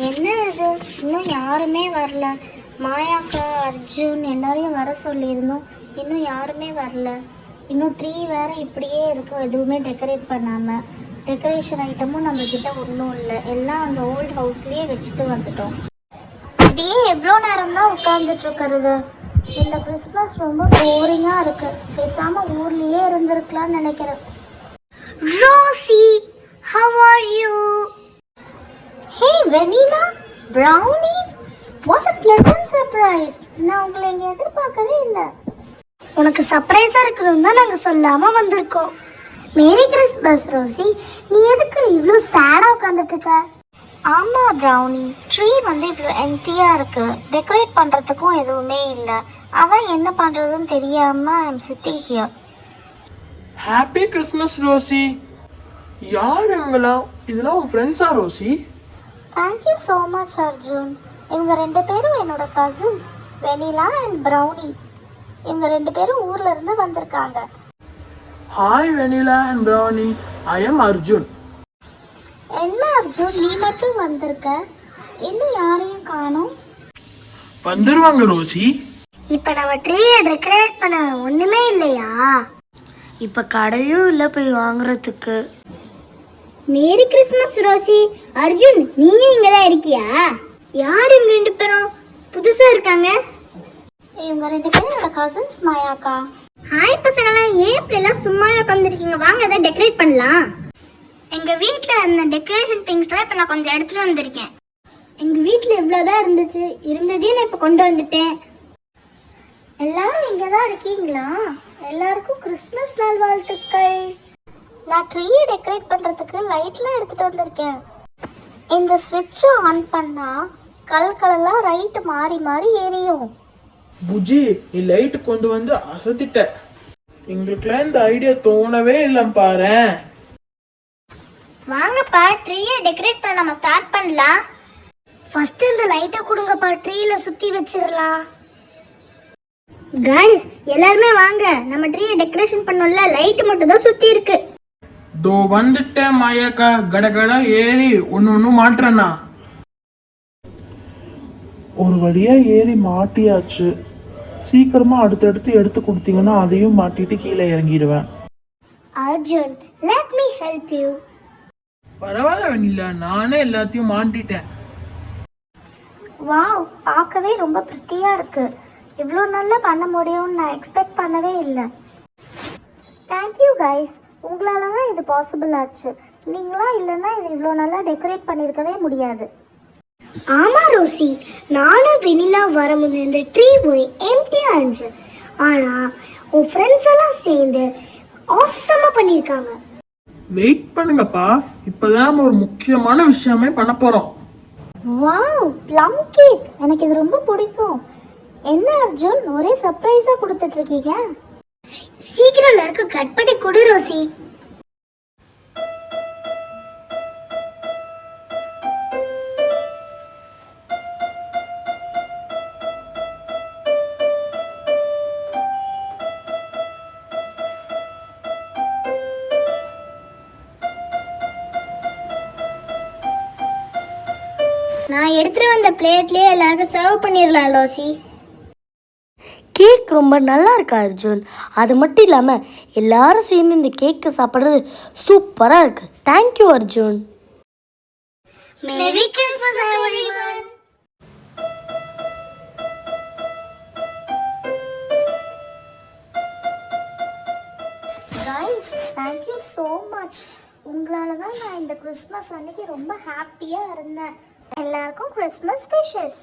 என்ன இது இன்னும் யாருமே வரல? மாயாக்கா, அர்ஜுன் எல்லாரையும் வர சொல்லியிருந்தோம். இன்னும் யாருமே வரல. இன்னும் ட்ரீ வேறு இப்படியே இருக்கும், எதுவுமே டெக்கரேட் பண்ணாமல். டெக்கரேஷன் ஐட்டமும் நம்மக்கிட்ட ஒன்றும் இல்லை, எல்லாம் அந்த ஓல்டு ஹவுஸ்லேயே வச்சுட்டு வந்துட்டோம். அப்படியே எவ்வளோ நேரம் தான் உட்காந்துட்ருக்கிறது? இந்த கிறிஸ்மஸ் ரொம்ப போரிங்காக இருக்குது. பேசாமல் ஊர்லேயே இருந்திருக்கலாம்னு நினைக்கிறேன். Rosie, how are you? Hey Vanilla, Brownie, what a pleasant surprise. நான் உங்களை இங்கே எதிர்பார்க்கவே இல்லை. உனக்கு சர்ப்ரைஸாக இருக்கணும் தான் நாங்கள் சொல்லாமல் வந்திருக்கோம். Merry Christmas Rosie. நீ எதுக்கு இவ்வளோ சேடாக உட்காந்துட்டு இருக்க? ஆமாம் ப்ரௌனி, ட்ரீ வந்து இவ்வளோ எம்டியாக இருக்குது, டெக்கரேட் பண்ணுறதுக்கும் எதுவுமே இல்லை. அவன் என்ன பண்ணுறதுன்னு தெரியாமல் I am sitting here. Happy Christmas Rosie. யார் இவங்களாம்? இதெல்லாம் உன் ஃப்ரெண்ட்ஸா ரோசி? Thank you so much Arjun. இவங்க 2 பேரும் என்னோட கசின்ஸ், வெனிலா அண்ட் ப்ரௌனி. இவங்க 2 பேரும் ஊர்ல இருந்து வந்திருக்காங்க. Hi Vanilla and Brownie, I am Arjun. என்ன அர்ஜுன், நீ மட்டும் வந்திருக்க, இன்னும் யாரையும் காணோம்? வந்துருவாங்க ரோசி. இப்போ நம்ம ட்ரீயை டெக்கரேட் பண்ண ஒன்றுமே இல்லையா? இப்போ கடையும் இல்லை போய் வாங்குறதுக்கு. மேரி கிறிஸ்மஸ் ரோசி. அர்ஜுன், நீயும் இங்கே தான் இருக்கியா? யார் இவங்க 2 பேரும் புதுசாக இருக்காங்க? இவங்க 2 பேரும் என்னோட கசின்ஸ் மாயாக்கா. ஹாய் பசங்களாம், ஏன் இப்படிலாம் சும்மாவே உட்காந்துருக்கீங்க? வாங்க எதாவது டெக்கரேட் பண்ணலாம். எங்கள் வீட்டில் இருந்த டெக்கரேஷன் திங்ஸ்லாம் இப்போ நான் கொஞ்சம் எடுத்துகிட்டு வந்திருக்கேன். எங்கள் வீட்டில் எவ்வளோதான் இருந்துச்சு, இருந்ததையும் நான் இப்போ கொண்டு வந்துட்டேன். எல்லாரும் இங்கே தான் இருக்கீங்களா? எல்லாருக்கும் கிறிஸ்மஸ் நாள் வாழ்த்துக்கள். நான் ட்ரீயை டெக்கரேட் பண்ணுறதுக்கு லைட்லாம் எடுத்துகிட்டு வந்திருக்கேன். இந்த ஸ்விட்சை ஆன் பண்ணால் கலர்லாம் ரைட்டு மாறி மாறி எரியும். புஜி, நீ லைட் கொண்டு வந்து அசத்திட்ட. எங்களுக்குலாம் இந்த ஐடியா தோணவே இல்லை பாரு. வாங்கப்பா, ட்ரீயை டெக்கரேட் பண்ண நம்ம ஸ்டார்ட் பண்ணலாம். ஃபர்ஸ்ட் இந்த லைட்டை கொடுங்கப்பா, ட்ரீல சுற்றி வச்சிடலாம். கைஸ் எல்லாருமே வாங்க, நம்ம ட்ரீயை டெக்கரேஷன் பண்ணோம்ல, லைட் மட்டும் தான் சுற்றி இருக்கு. தோ வந்துட்டேன் மாயாக்கா, கடகடா ஏறி ஒன்று மாட்டுறேண்ணா. ஒரு வழியா ஏறி மாட்டியாச்சு. சீக்கிரமா அடுத்தடுத்து எடுத்து கொடுத்தீங்கன்னா அதையும் மாட்டிட்டு கீழே இறங்கிடுவேன். Arjun, let me help you. பரவாயில்ல வெண்ணிலா, நானே எல்லாத்தையும் மாட்டிட்டேன். வாவ், பார்க்கவே ரொம்ப பிரிட்டியாக இருக்கு. இவ்வளோ நல்லா பண்ண முடியும்னு நான் எக்ஸ்பெக்ட் பண்ணவே இல்லை. தேங்க்யூ கைஸ், உங்களால தான் இது பாசிபிள் ஆச்சு. நீங்களா இல்லைன்னா இது இவ்வளோ நல்லா டெக்கரேட் பண்ணியிருக்கவே முடியாது. ஆமாம் ரோசி, நானும் வெனிலா வரும்போது இந்த ட்ரீ போய் எம்டியாக இருந்துச்சு. ஆனால் உன் ஃப்ரெண்ட்ஸ் எல்லாம் சேர்ந்து ஆசமாக பண்ணியிருக்காங்க. வெயிட் பண்ணுங்கப்பா, இப்போதான் நம்ம ஒரு முக்கியமான விஷயமே பண்ண போறோம். Wow, plum cake. எனக்கு இது ரொம்ப பிடிக்கும். என்ன அர்ஜுன், ஒரே சர்ப்ரைஸாக கொடுத்துட்டு இருக்கீங்க? சீக்கிரம் எல்லாருக்கும் கட் பண்ணி கொடு ரோசி. நான் எடுத்துட்டு வந்த பிளேட்லயே எல்லாருக்கும் சர்வ் பண்ணிடலாம் ரோசி. கேக் ரொம்ப நல்லா இருக்கு அர்ஜுன். அது மட்டும் இல்லாமல் எல்லாரும் சேர்ந்து இந்த கேக்கு சாப்பிட்றது சூப்பராக இருக்கு. Thank you Arjun. Merry Christmas everyone. Guys, thank you so much. உங்களால தான் நான் இந்த கிறிஸ்மஸ் அன்னைக்கு ரொம்ப ஹாப்பியாக இருந்தேன். எல்லாருக்கும் கிறிஸ்மஸ் விஷஸ்.